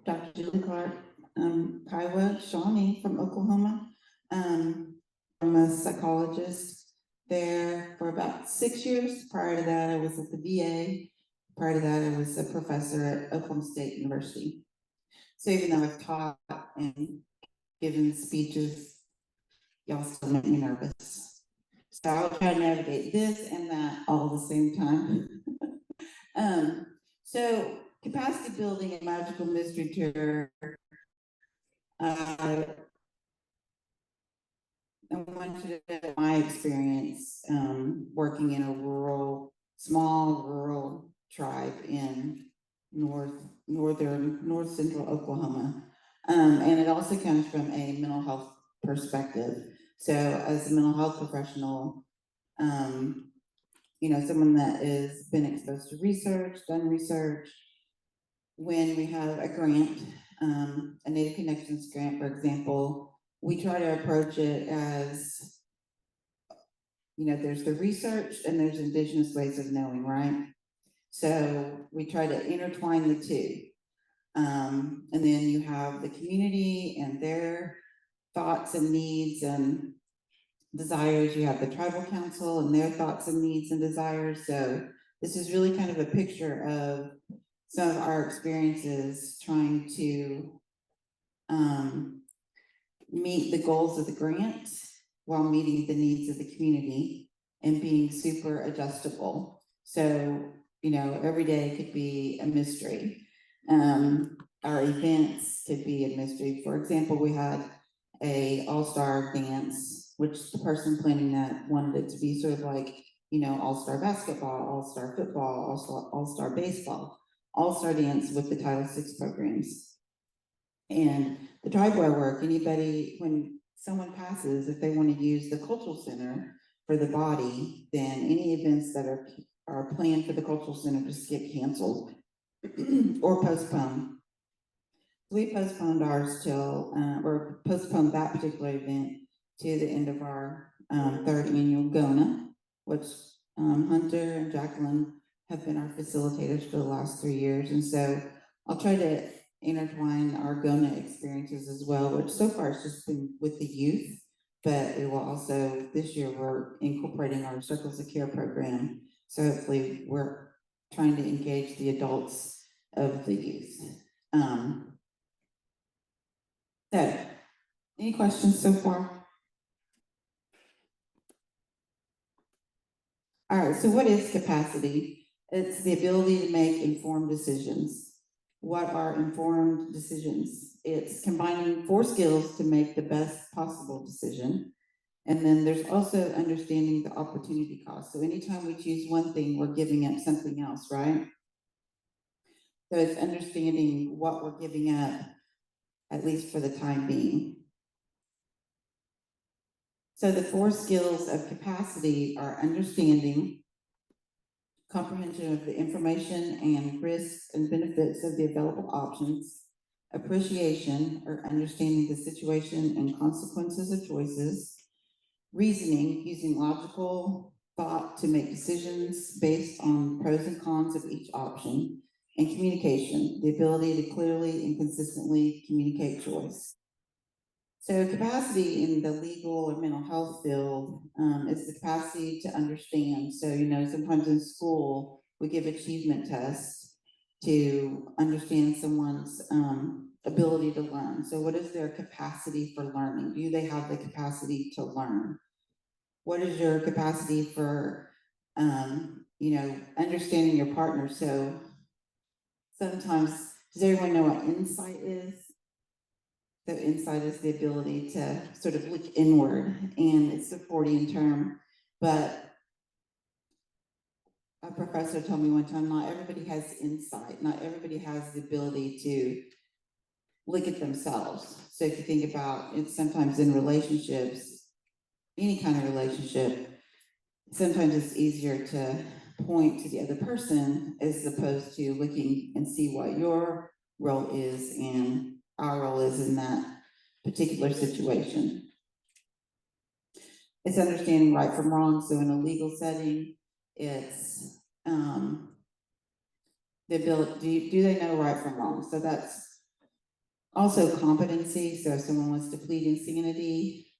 Dr. Julie Clark, Kiowa, Shawnee from Oklahoma. I'm a psychologist there for about 6 years. Prior to that, I was at the VA. Prior to that, I was a professor at Oklahoma State University. So even though I've taught and given speeches, y'all still make me nervous. So I'll try to navigate this and that all at the same time. So capacity building and magical mystery tour. I want you to know my experience working in a small rural tribe in north central Oklahoma. And it also comes from a mental health perspective. So as a mental health professional, someone that has been exposed to research, done research, when we have a grant, a Native Connections grant, for example, we try to approach it as, there's the research and there's indigenous ways of knowing, right? So we try to intertwine the two. And then you have the community and their thoughts and needs and desires. You have the tribal council and their thoughts and needs and desires. So this is really kind of a picture of some of our experiences trying to meet the goals of the grant while meeting the needs of the community and being super adjustable. So, every day could be a mystery. Our events could be a mystery. For example, we had a all-star dance, which the person planning that wanted it to be sort of like, all-star basketball, all-star football, all-star baseball, all-star dance with the Title VI programs. And the tribe where I work, when someone passes, if they want to use the cultural center for the body, then any events that are planned for the cultural center just get canceled or postponed. We postponed ours or postponed that particular event to the end of our third annual GONA, which Hunter and Jacqueline have been our facilitators for the last 3 years. And so I'll try to intertwine our GONA experiences as well, which so far has just been with the youth, but it will also, this year we're incorporating our Circles of Care program. So hopefully we're trying to engage the adults of the youth. So, any questions so far? All right, so what is capacity? It's the ability to make informed decisions. What are informed decisions? It's combining 4 skills to make the best possible decision. And then there's also understanding the opportunity cost. So anytime we choose one thing, we're giving up something else, right? So it's understanding what we're giving up, at least for the time being. So the 4 skills of capacity are understanding, comprehension of the information and risks and benefits of the available options, appreciation or understanding the situation and consequences of choices, reasoning, using logical thought to make decisions based on pros and cons of each option, and communication, the ability to clearly and consistently communicate choice. So capacity in the legal or mental health field is the capacity to understand. So, sometimes in school, we give achievement tests to understand someone's ability to learn. So what is their capacity for learning? Do they have the capacity to learn? What is your capacity for, understanding your partner? So sometimes, does everyone know what insight is? So insight is the ability to sort of look inward, and it's a Freudian term, but a professor told me one time, not everybody has insight. Not everybody has the ability to look at themselves. So if you think about it, sometimes in relationships, any kind of relationship, sometimes it's easier to point to the other person as opposed to looking and see what your role is and our role is in that particular situation. It's understanding right from wrong. So in a legal setting, it's the ability, do they know right from wrong? So that's Also competency, so if someone wants to plead insanity,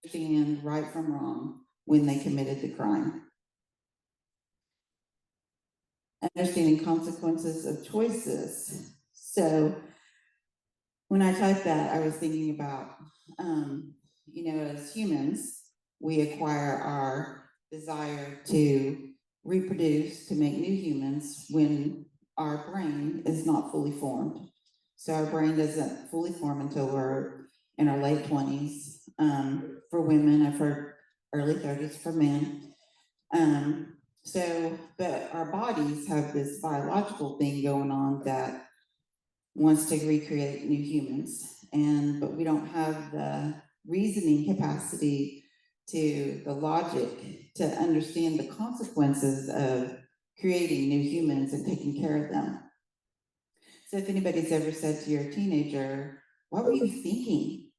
understand right from wrong when they committed the crime. Understanding consequences of choices. So when I typed that, I was thinking about, as humans, we acquire our desire to reproduce, to make new humans when our brain is not fully formed. So our brain doesn't fully form until we're in our late 20s. For women, I've heard early 30s for men. But our bodies have this biological thing going on that wants to recreate new humans, but we don't have the reasoning capacity to the logic to understand the consequences of creating new humans and taking care of them. So if anybody's ever said to your teenager, what were you thinking?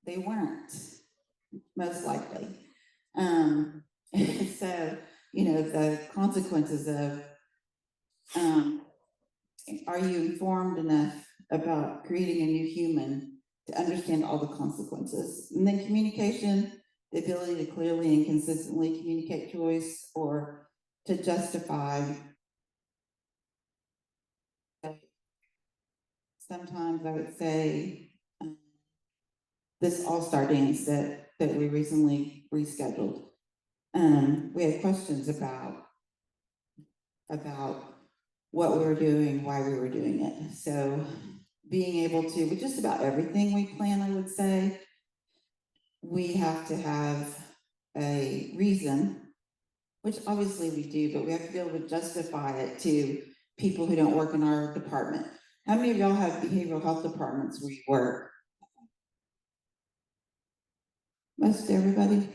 They weren't, most likely. So, the consequences of, are you informed enough about creating a new human to understand all the consequences? And then communication, the ability to clearly and consistently communicate choice or to justify. Sometimes I would say this all-star dance that we recently rescheduled. We had questions about what we were doing, why we were doing it. So being able to, with just about everything we plan, I would say, we have to have a reason, which obviously we do, but we have to be able to justify it to people who don't work in our department. How many of y'all have behavioral health departments where you work? Most everybody.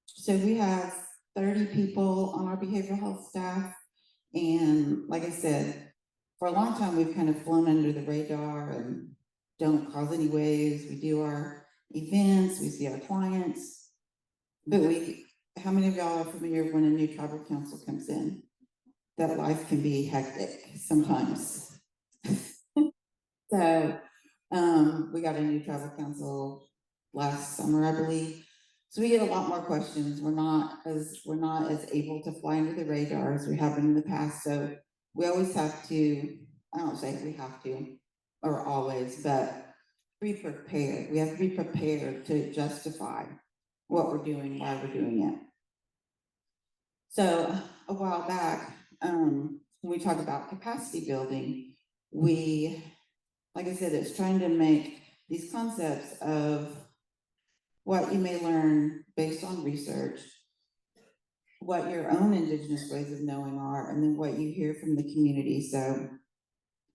So we have 30 people on our behavioral health staff. And like I said, for a long time, we've kind of flown under the radar and don't cause any waves. We do our events, we see our clients, but how many of y'all are familiar when a new tribal council comes in? That life can be hectic sometimes. So we got a new tribal council last summer, I believe. So we get a lot more questions. We're not as able to fly under the radar as we have been in the past. So we always have to, I don't say we have to, or always, but be prepared. We have to be prepared to justify what we're doing, why we're doing it. So a while back, when we talk about capacity building, like I said, it's trying to make these concepts of what you may learn based on research, what your own Indigenous ways of knowing are, and then what you hear from the community. So,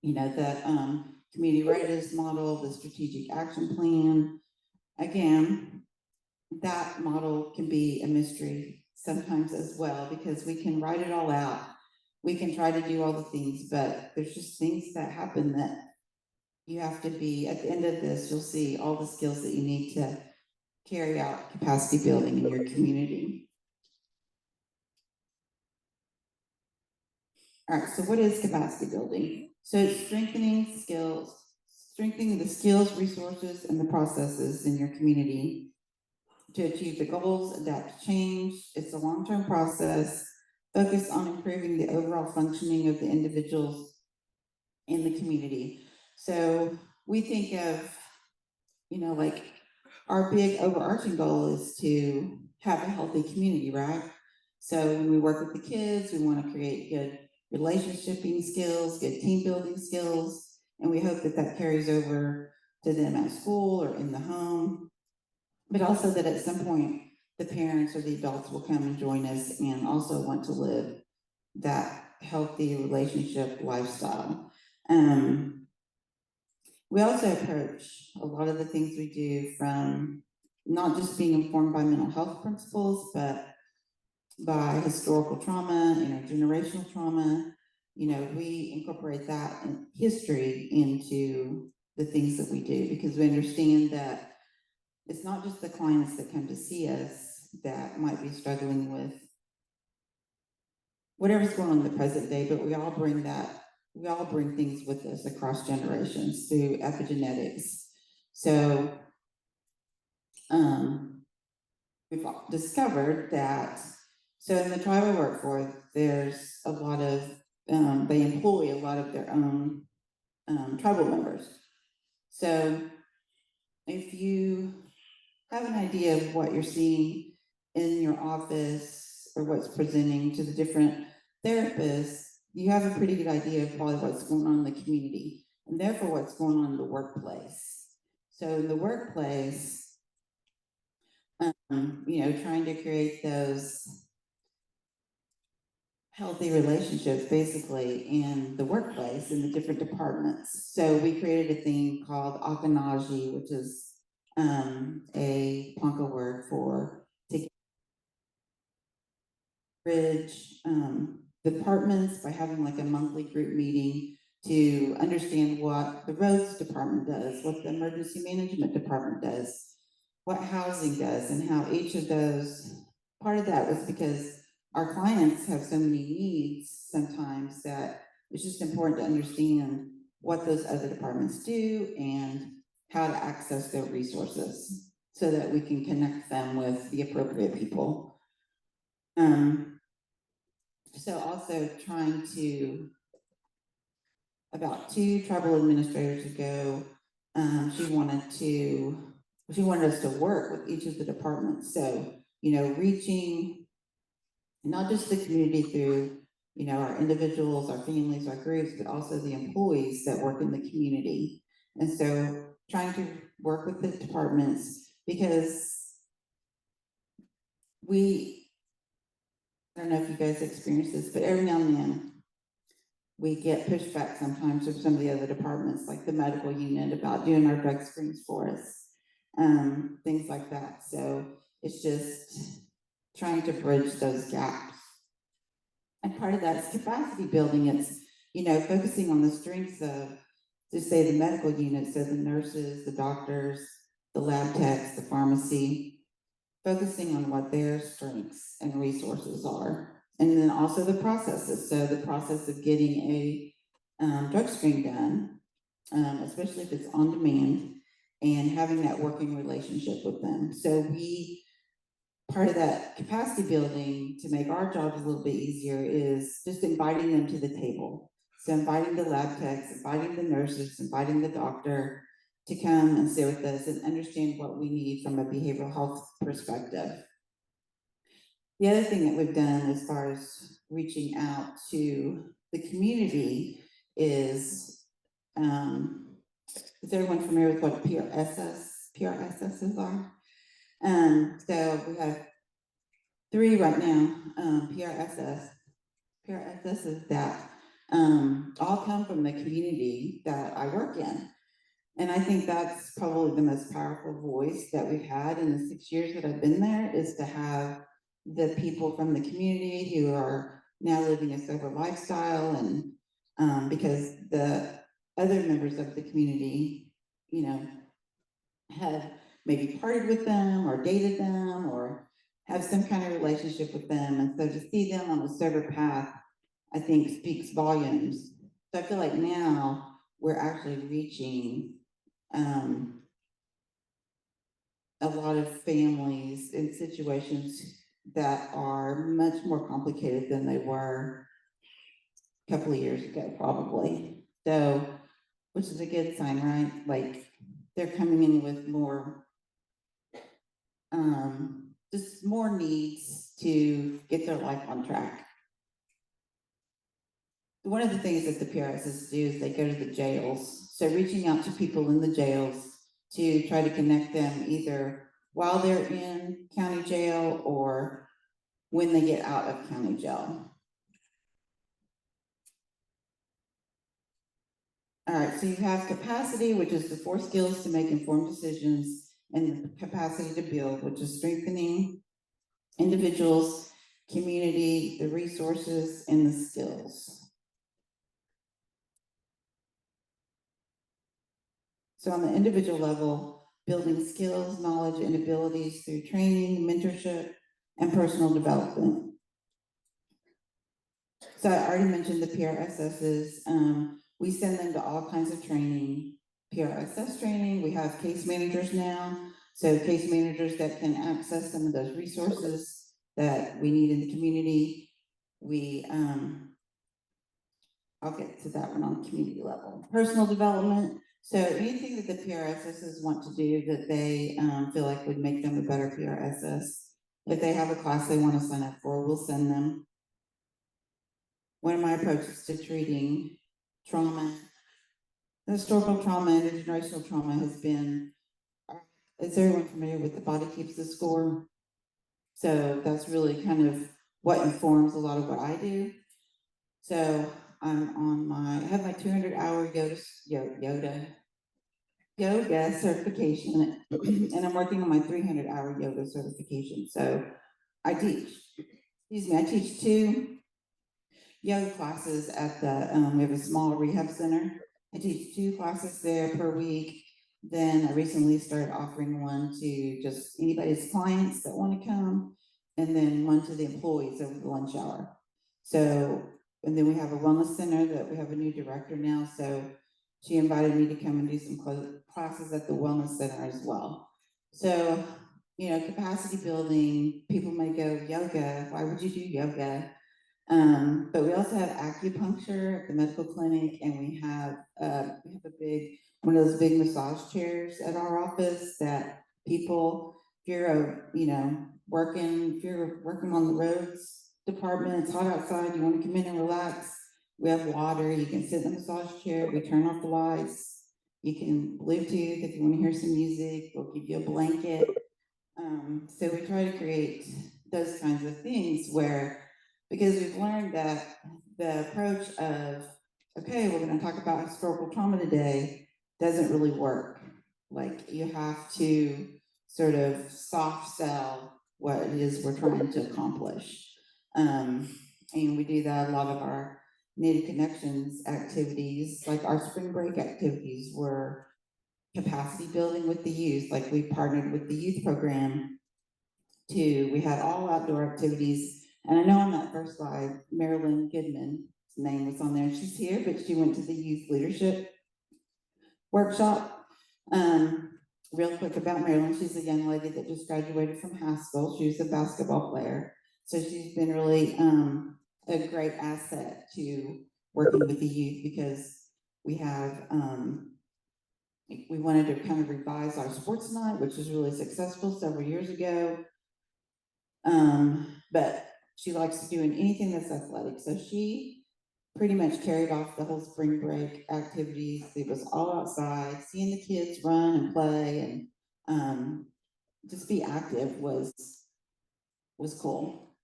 the community readiness model, the strategic action plan. Again, that model can be a mystery sometimes as well, because we can write it all out. We can try to do all the things, but there's just things that happen that you have to be, at the end of this, you'll see all the skills that you need to carry out capacity building in your community. All right, so what is capacity building? So it's strengthening the skills, resources, and the processes in your community to achieve the goals, adapt to change. It's a long-term process focused on improving the overall functioning of the individuals in the community. So we think of, like our big overarching goal is to have a healthy community, right? So when we work with the kids, we want to create good relationshiping skills, good team building skills, and we hope that that carries over to them at school or in the home, but also that at some point the parents or the adults will come and join us and also want to live that healthy relationship lifestyle. We also approach a lot of the things we do from not just being informed by mental health principles, but by historical trauma, intergenerational trauma. We incorporate that in history into the things that we do, because we understand that it's not just the clients that come to see us that might be struggling with whatever's going on in the present day, but we all bring that we all bring things with us across generations through epigenetics. So we've discovered that, so in the tribal workforce, there's a lot of, they employ a lot of their own tribal members. So if you have an idea of what you're seeing in your office or what's presenting to the different therapists, you have a pretty good idea of probably what's going on in the community and therefore what's going on in the workplace. So in the workplace, trying to create those healthy relationships basically in the workplace in the different departments. So we created a thing called Akanaji, which is a Ponca word for to bridge departments by having like a monthly group meeting to understand what the roads department does, what the emergency management department does, what housing does, and how each of those, part of that was because our clients have so many needs sometimes that it's just important to understand what those other departments do and how to access their resources so that we can connect them with the appropriate people. So also trying to, about 2 tribal administrators ago, she wanted us to work with each of the departments. So, reaching not just the community through, our individuals, our families, our groups, but also the employees that work in the community. And so trying to work with the departments because I don't know if you guys experience this, but every now and then we get pushback sometimes from some of the other departments, like the medical unit, about doing our drug screens for us, things like that. So it's just trying to bridge those gaps. And part of that is capacity building. It's, focusing on the strengths of, just say, the medical unit, so the nurses, the doctors, the lab techs, the pharmacy, focusing on what their strengths and resources are. And then also the processes. So the process of getting a drug screen done, especially if it's on demand, and having that working relationship with them. So part of that capacity building to make our jobs a little bit easier is just inviting them to the table. So inviting the lab techs, inviting the nurses, inviting the doctor to come and sit with us and understand what we need from a behavioral health perspective. The other thing that we've done as far as reaching out to the community is everyone familiar with what PRSSs are? So we have 3 right now, PRSSs that all come from the community that I work in. And I think that's probably the most powerful voice that we've had in the 6 years that I've been there, is to have the people from the community who are now living a sober lifestyle, and because the other members of the community, have maybe partied with them or dated them or have some kind of relationship with them. And so to see them on the sober path, I think speaks volumes. So I feel like now we're actually reaching a lot of families in situations that are much more complicated than they were a couple of years ago, probably. So, which is a good sign, right? Like they're coming in with more, just more needs to get their life on track. One of the things that the PRSs do is they go to the jails. So reaching out to people in the jails to try to connect them either while they're in county jail or when they get out of county jail. All right, so you have capacity, which is the 4 skills to make informed decisions, and the capacity to build, which is strengthening individuals, community, the resources, and the skills. So on the individual level, building skills, knowledge, and abilities through training, mentorship, and personal development. So I already mentioned the PRSSs. We send them to all kinds of training, PRSS training. We have case managers now. So case managers that can access some of those resources that we need in the community. I'll get to that one on community level. Personal development. So anything that the PRSSs want to do that they feel like would make them a better PRSS. If they have a class they want to sign up for, we'll send them. One of my approaches to treating trauma, historical trauma, and intergenerational trauma has been, is everyone familiar with the body keeps the score? So that's really kind of what informs a lot of what I do. So I have my 200-hour yoga certification, and I'm working on my 300-hour yoga certification. So I teach 2 yoga classes at the, we have a small rehab center. I teach 2 classes there per week. Then I recently started offering one to just anybody's clients that want to come, and then one to the employees over the lunch hour. So, and then we have a wellness center that we have a new director now. So she invited me to come and do some classes at the wellness center as well. So, you know, capacity building, people may go, yoga, why would you do yoga? But we also have acupuncture at the medical clinic, and we have one of those big massage chairs at our office that people, if you're working on the roads department, it's hot outside, you want to come in and relax, we have water, you can sit in the massage chair, we turn off the lights, you can Bluetooth if you want to hear some music, we'll give you a blanket. So we try to create those kinds of things because we've learned that the approach of, okay, we're going to talk about historical trauma today, doesn't really work. Like, you have to sort of soft sell what it is we're trying to accomplish. And we do that. A lot of our Native Connections activities, like our spring break activities, were capacity building with the youth. Like, we partnered with the youth program we had all outdoor activities. And I know on that first slide, Marilyn Goodman, name was on there. She's here, but she went to the youth leadership workshop. Real quick about Marilyn, she's a young lady that just graduated from high school. She was a basketball player. So she's been really a great asset to working with the youth, because we have, we wanted to kind of revise our sports night, which was really successful several years ago. But she likes doing anything that's athletic. So she pretty much carried off the whole spring break activities. It was all outside, seeing the kids run and play and just be active was cool.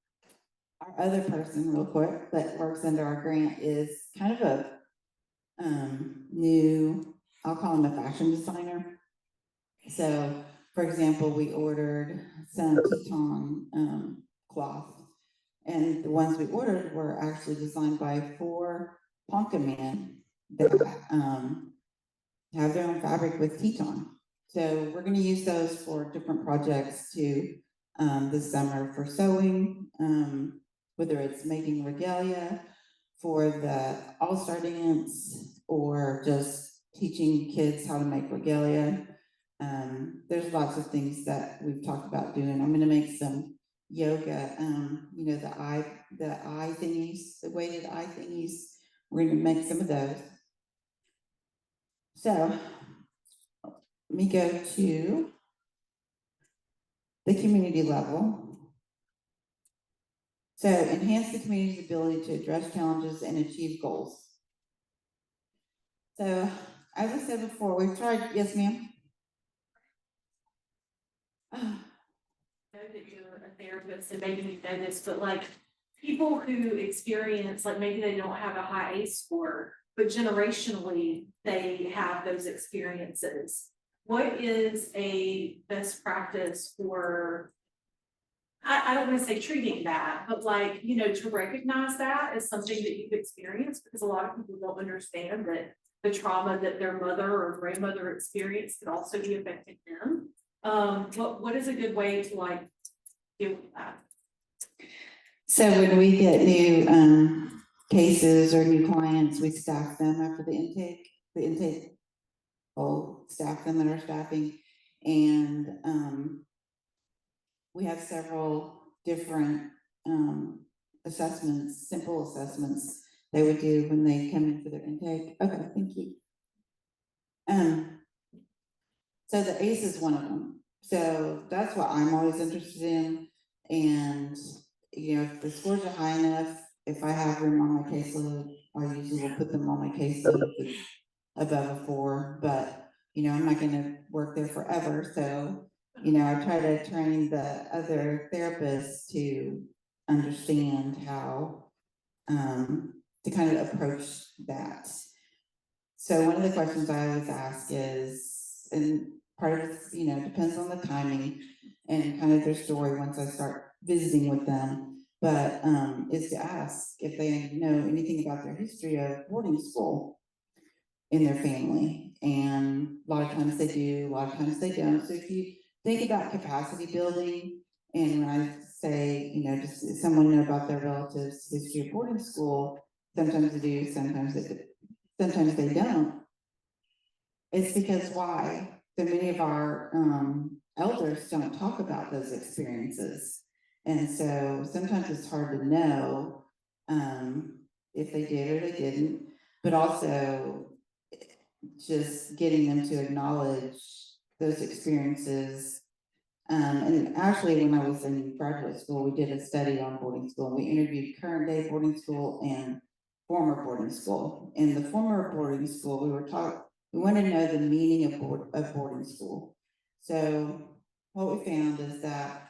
Our other person, real quick, that works under our grant is kind of a new, I'll call him a fashion designer. So, for example, we ordered some Teton cloth, and the ones we ordered were actually designed by 4 Ponca men that have their own fabric with Teton. So we're going to use those for different projects this summer for sewing, whether it's making regalia for the all-star dance or just teaching kids how to make regalia. There's lots of things that we've talked about doing. I'm going to make some yoga, the eye thingies, the weighted eye thingies. We're going to make some of those. So let me go to the community level. So enhance the community's ability to address challenges and achieve goals. So as I said before, we've tried, yes, ma'am? I know that you're a therapist and maybe you know this, but like people who experience, like maybe they don't have a high ACE score, but generationally they have those experiences. What is a best practice for, I don't want to say treating that, but like, to recognize that as something that you've experienced, because a lot of people don't understand that the trauma that their mother or grandmother experienced could also be affecting them. What is a good way to deal with that? So when we get new cases or new clients, we staff them after the intake will staff them in our staffing. And we have several different assessments, simple assessments they would do when they come in for their intake. Okay, thank you. So the ACE is one of them. So that's what I'm always interested in. And, you know, if the scores are high enough, if I have room on my caseload, I usually will put them on my caseload if it's above a 4. But, you know, I'm not going to work there forever. So, you know, I try to train the other therapists to understand how to kind of approach that. So one of the questions I always ask is, and part of it, you know, depends on the timing and kind of their story once I start visiting with them, but is to ask if they know anything about their history of boarding school in their family. And a lot of times they do, a lot of times they don't. So if you think about capacity building, and when I say, you know, does someone know about their relatives' history of boarding school, sometimes they do, sometimes they don't. It's because why? So many of our elders don't talk about those experiences. And so sometimes it's hard to know if they did or they didn't, but also just getting them to acknowledge those experiences. And actually, when I was in graduate school, we did a study on boarding school. We interviewed current day boarding school and former boarding school. In the former boarding school, we want to know the meaning of boarding school. So what we found is that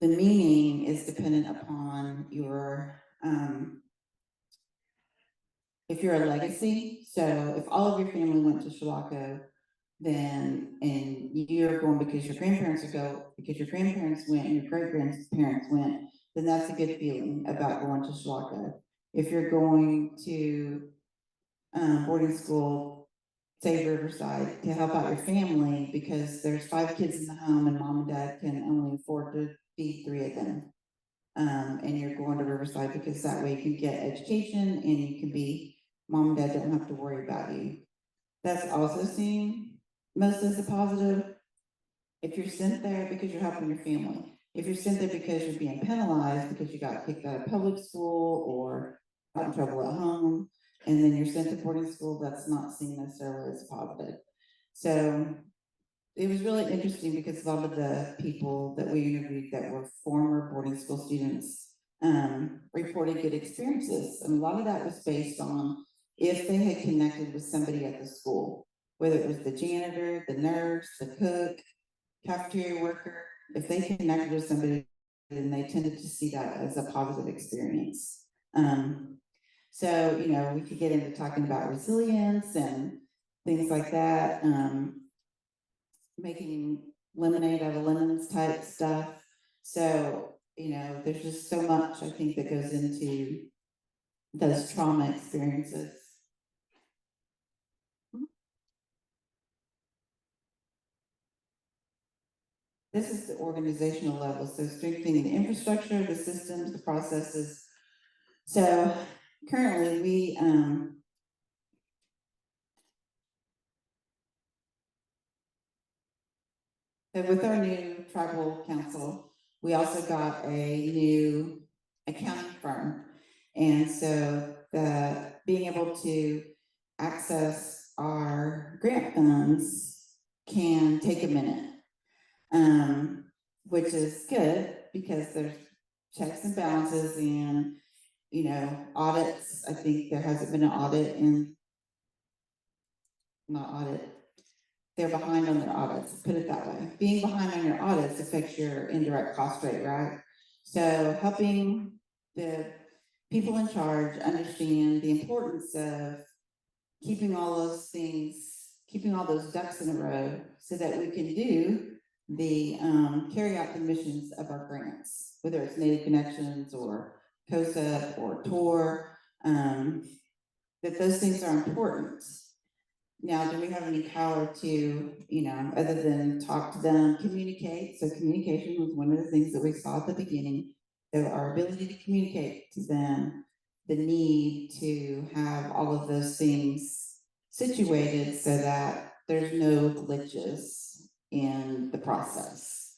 the meaning is dependent upon your, if you're a legacy. So if all of your family went to Shalako, then, and you're going because your grandparents go, because your grandparents went and your great-grandparents went, then that's a good feeling about going to Shalako. If you're going to boarding school, say Riverside, to help out your family because there's 5 kids in the home and mom and dad can only afford to feed 3 of them. And you're going to Riverside because that way you can get education and you can be, mom and dad don't have to worry about you. That's also seen most as a positive. If you're sent there because you're helping your family, if you're sent there because you're being penalized because you got kicked out of public school or got in trouble at home, and then you're sent to boarding school, that's not seen necessarily as positive. So it was really interesting because a lot of the people that we interviewed that were former boarding school students reported good experiences. And a lot of that was based on if they had connected with somebody at the school, whether it was the janitor, the nurse, the cook, cafeteria worker, if they connected with somebody, then they tended to see that as a positive experience. So, you know, we could get into talking about resilience and things like that, making lemonade out of lemons type stuff. So, you know, there's just so much, I think, that goes into those trauma experiences. This is the organizational level, so strengthening the infrastructure, the systems, the processes. So currently we, so with our new tribal council, we also got a new accounting firm. And so being able to access our grant funds can take a minute, which is good because there's checks and balances and, you know, audits. I think there hasn't been an audit they're behind on their audits, put it that way. Being behind on your audits affects your indirect cost rate, right? So helping the people in charge understand the importance of keeping all those things, keeping all those ducks in a row so that we can do the carry out the missions of our grants, whether it's Native Connections or COSA or TOR, that those things are important. Now, do we have any power to, you know, other than talk to them, communicate? So communication was one of the things that we saw at the beginning. So our ability to communicate to them, the need to have all of those things situated so that there's no glitches in the process.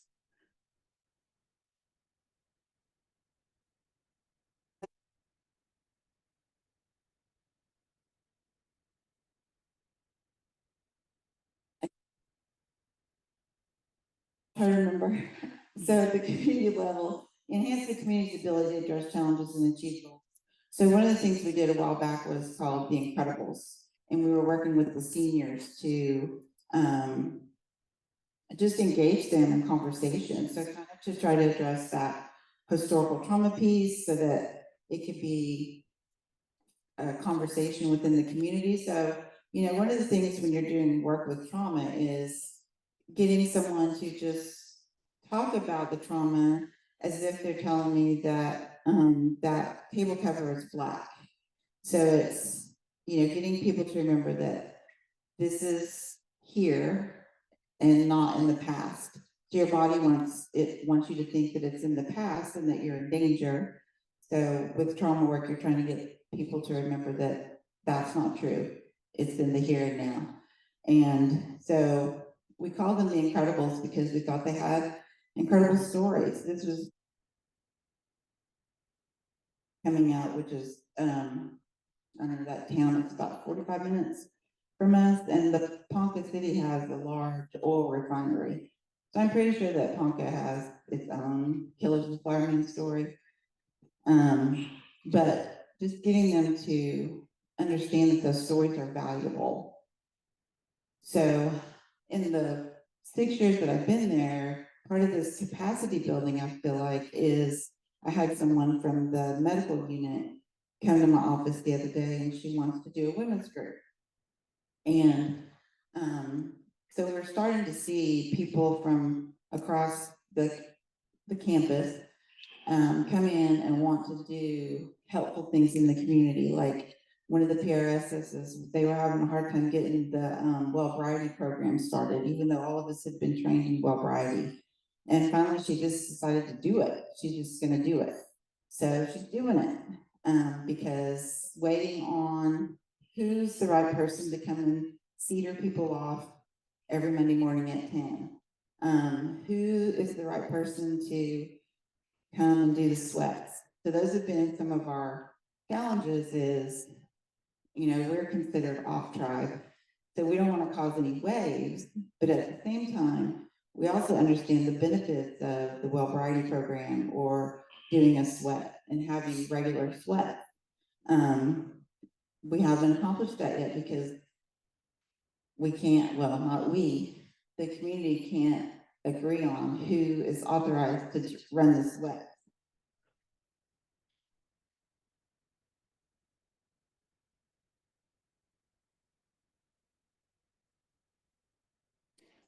I remember. So at the community level, enhance the community's ability to address challenges and achieve goals. So one of the things we did a while back was called The Incredibles, and we were working with the seniors to just engage them in conversation. So kind of to try to address that historical trauma piece so that it could be a conversation within the community. So, you know, one of the things when you're doing work with trauma is getting someone to just talk about the trauma as if they're telling me that that table cover is black. So it's, you know, getting people to remember that this is here and not in the past. So your body wants you to think that it's in the past and that you're in danger. So with trauma work, you're trying to get people to remember that that's not true. It's in the here and now. And so we called them the Incredibles because we thought they had incredible stories. This was coming out, which is I don't know, that town is about 45 minutes from us, and the Ponca City has a large oil refinery. So I'm pretty sure that Ponca has its own Killers of the Flower Moon story. But just getting them to understand that those stories are valuable. So in the 6 years that I've been there, part of this capacity building, I feel like, is I had someone from the medical unit come to my office the other day, and she wants to do a women's group. And so we're starting to see people from across the campus come in and want to do helpful things in the community. Like one of the PRSs, they were having a hard time getting the Wellbriety program started, even though all of us had been trained in Wellbriety. And finally, she just decided to do it. She's just going to do it. So she's doing it because waiting on who's the right person to come and cedar people off every Monday morning at 10. Who is the right person to come and do the sweats? So those have been some of our challenges is, you know, we're considered off tribe. So we don't want to cause any waves, but at the same time, we also understand the benefits of the Wellbriety program or doing a sweat and having regular sweat. We haven't accomplished that yet because we can't, well, not we, the community can't agree on who is authorized to run the sweat.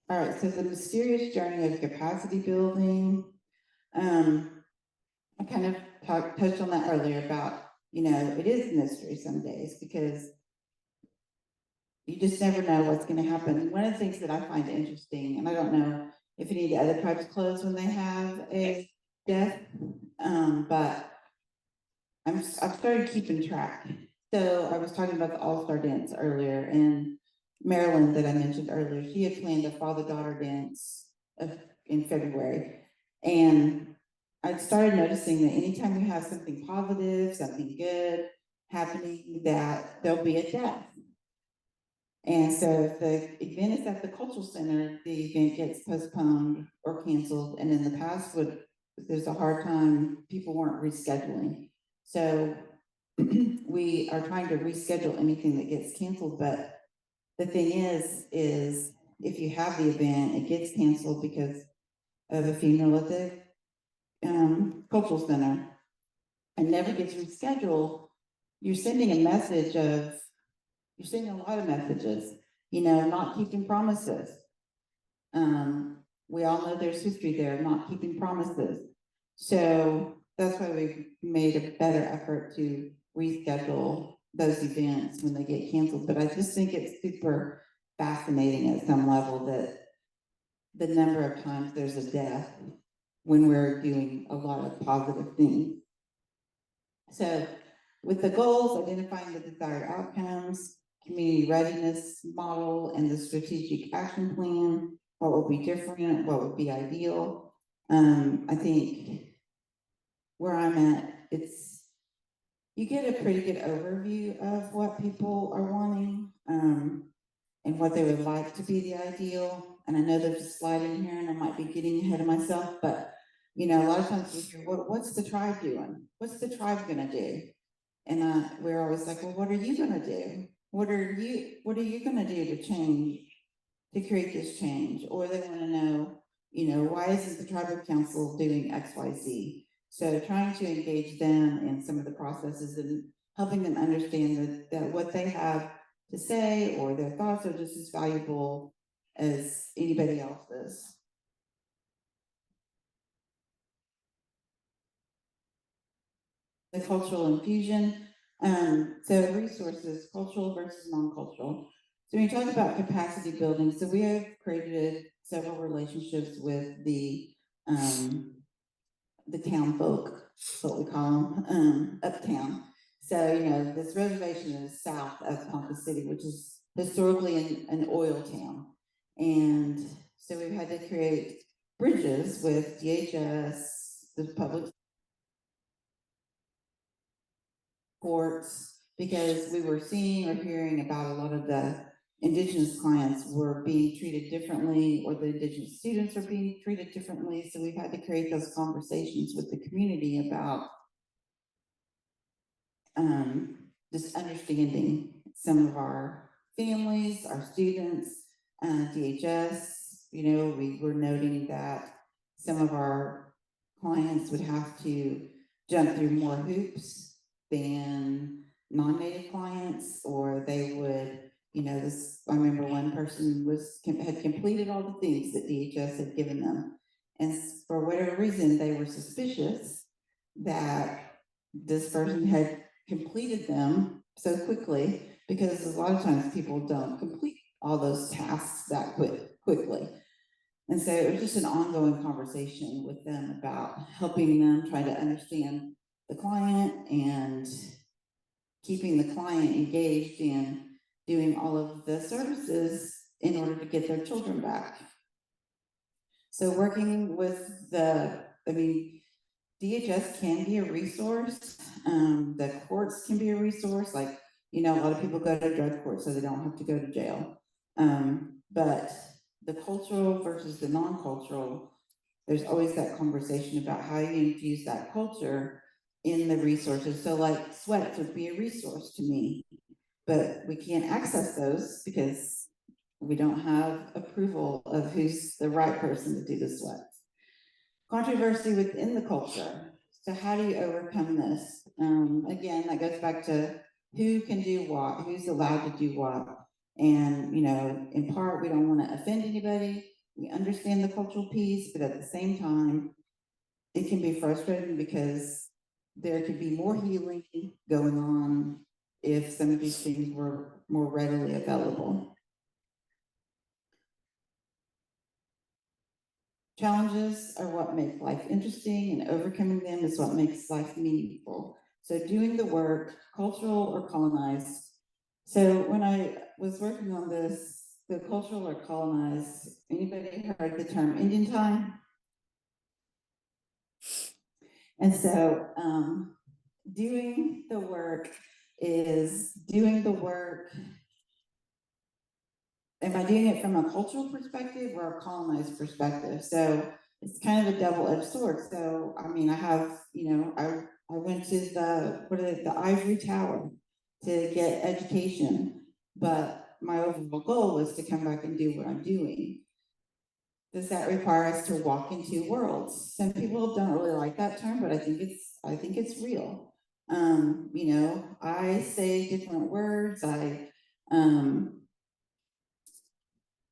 All right, so the mysterious journey of capacity building. I kind of touched on that earlier about, you know, it is a mystery some days because you just never know what's going to happen. One of the things that I find interesting, and I don't know if any of the other tribes close when they have a death, but I've started keeping track. So I was talking about the All-Star dance earlier, and Marilyn that I mentioned earlier, she had planned a father-daughter dance in February. And I started noticing that anytime we have something positive, something good happening, that there'll be a death. And so if the event is at the cultural center, the event gets postponed or canceled. And in the past, there's a hard time, people weren't rescheduling. So we are trying to reschedule anything that gets canceled. But the thing is if you have the event, it gets canceled because of a funeral at the cultural center and never gets rescheduled. You're sending a message of, you're sending a lot of messages, you know, not keeping promises. We all know there's history there, not keeping promises. So that's why we've made a better effort to reschedule those events when they get canceled. But I just think it's super fascinating at some level that the number of times there's a death when we're doing a lot of positive things. So with the goals, identifying the desired outcomes, community readiness model, and the strategic action plan. What would be different? What would be ideal? I think where I'm at, you get a pretty good overview of what people are wanting, and what they would like to be the ideal. And I know there's a slide in here and I might be getting ahead of myself, but a lot of times we hear, what's the tribe doing? What's the tribe gonna do? And we're always like, well, what are you gonna do? What are you gonna do to change, to create this change? Or they wanna know, why isn't the tribal council doing X, Y, Z? So trying to engage them in some of the processes and helping them understand that what they have to say or their thoughts are just as valuable as anybody else's. The cultural infusion. So resources, cultural versus non-cultural. So when you talk about capacity building, so we have created several relationships with the town folk, what we call them, uptown. So, this reservation is south of Ponca City, which is historically an oil town. And so we've had to create bridges with DHS, the public courts, because we were seeing or hearing about a lot of the Indigenous clients were being treated differently, or the Indigenous students are being treated differently. So we've had to create those conversations with the community about just understanding some of our families, our students, DHS. We were noting that some of our clients would have to jump through more hoops than non-native clients, or they would, I remember one person had completed all the things that DHS had given them. And for whatever reason, they were suspicious that this person had completed them so quickly, because a lot of times people don't complete all those tasks that quickly. And so it was just an ongoing conversation with them about helping them try to understand the client and keeping the client engaged in doing all of the services in order to get their children back. So working with DHS can be a resource. The courts can be a resource. Like, a lot of people go to drug court so they don't have to go to jail. But the cultural versus the non-cultural, there's always that conversation about how you infuse that culture in the resources. So like sweats would be a resource to me, but we can't access those because we don't have approval of who's the right person to do the sweats. Controversy within the culture. So how do you overcome this? Again, that goes back to who can do what, who's allowed to do what. And, in part, we don't want to offend anybody. We understand the cultural piece, but at the same time, it can be frustrating because there could be more healing going on if some of these things were more readily available. Challenges are what make life interesting, and overcoming them is what makes life meaningful. So doing the work, cultural or colonized. So when I was working on this, the cultural or colonized, anybody heard the term Indian time? And so doing the work is doing the work. Am I doing it from a cultural perspective or a colonized perspective? So it's kind of a double-edged sword. So, I have, I went to the ivory tower to get education, but my overall goal was to come back and do what I'm doing. Does that require us to walk into worlds? Some people don't really like that term, but I think it's real. I say different words.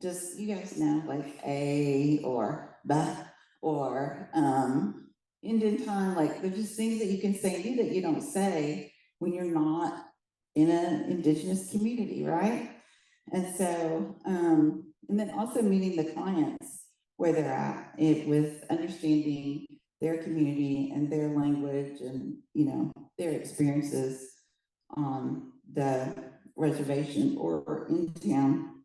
Just, you guys know, like a or bah or Indian time, like there's just things that you can say that you don't say when you're not in an Indigenous community, right? And so, and then also meeting the clients where they're at, with understanding their community and their language and, their experiences. on the reservation or in town.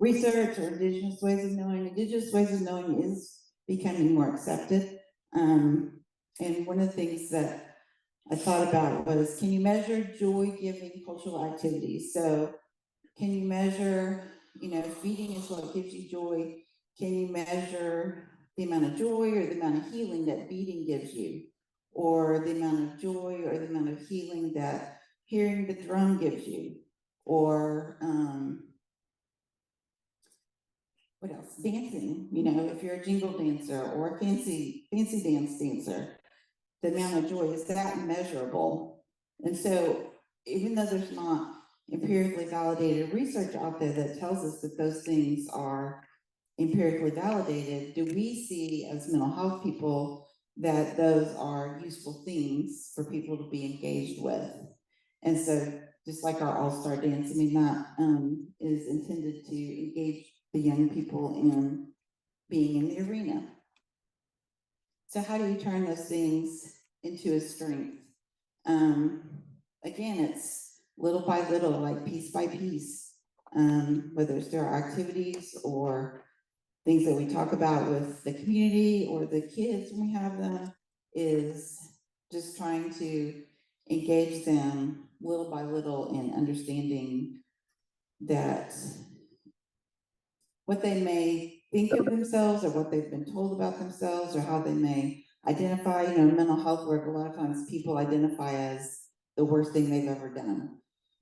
Research or indigenous ways of knowing is becoming more accepted. And one of the things that I thought about was, can you measure joy-giving cultural activities? So can you measure, feeding is what gives you joy. Can you measure the amount of joy or the amount of healing that beading gives you? Or the amount of joy or the amount of healing that hearing the drum gives you? Or what else? Dancing, if you're a jingle dancer or a fancy dance dancer, the amount of joy, is that measurable? And so even though there's not empirically validated research out there that tells us that those things are empirically validated, do we see as mental health people that those are useful things for people to be engaged with? And so just like our all-star dance, that is intended to engage the young people in being in the arena. So how do you turn those things into a strength? Again, it's little by little, like piece by piece, whether it's through our activities or things that we talk about with the community or the kids when we have them, is just trying to engage them little by little in understanding that what they may think of themselves or what they've been told about themselves or how they may identify, mental health work, a lot of times people identify as the worst thing they've ever done.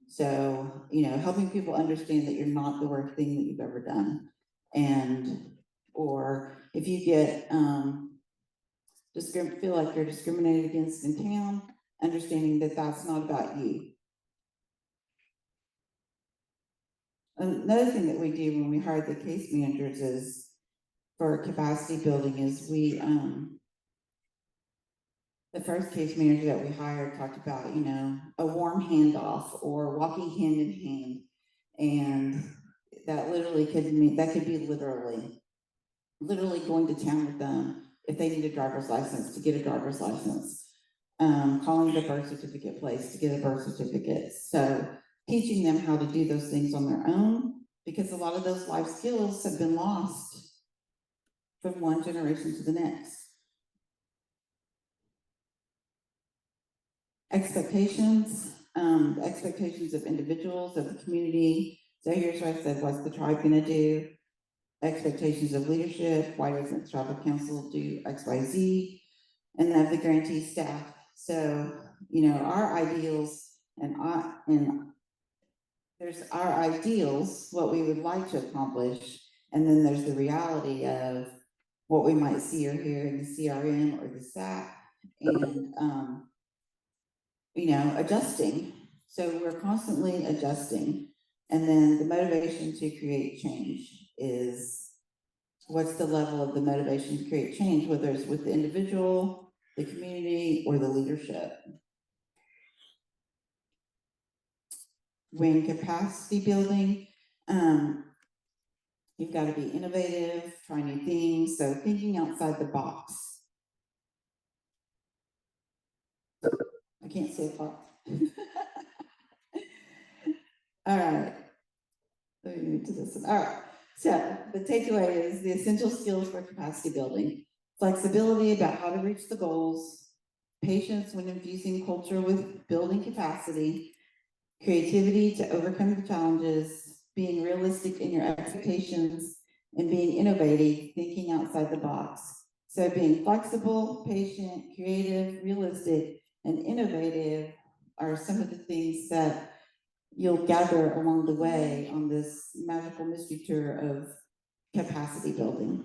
So, helping people understand that you're not the worst thing that you've ever done. And, or if you get, feel like you're discriminated against in town, understanding that that's not about you. Another thing that we do when we hire the case managers is, for capacity building, is we, the first case manager that we hired talked about, a warm handoff or walking hand in hand. And that literally could mean, that could be literally going to town with them if they need a driver's license, to get a driver's license, calling the birth certificate place to get a birth certificate. So teaching them how to do those things on their own, because a lot of those life skills have been lost from one generation to the next. Expectations, expectations of individuals, of the community. So here's what I said, what's the tribe gonna do? Expectations of leadership, why doesn't the tribal council do X, Y, Z? And then the grantee staff. So, our ideals and there's our ideals, what we would like to accomplish, and then there's the reality of what we might see or hear in the CRM or the SAP, and adjusting. So we're constantly adjusting. And then the motivation to create change is, what's the level of the motivation to create change, whether it's with the individual, the community, or the leadership. When capacity building, you've got to be innovative, try new things. So thinking outside the box. I can't say box. All right. Let me move to this one. All right. So the takeaway is the essential skills for capacity building: flexibility about how to reach the goals, patience when infusing culture with building capacity, creativity to overcome the challenges, being realistic in your expectations, and being innovative, thinking outside the box. So being flexible, patient, creative, realistic, and innovative are some of the things that you'll gather along the way on this magical mystery tour of capacity building.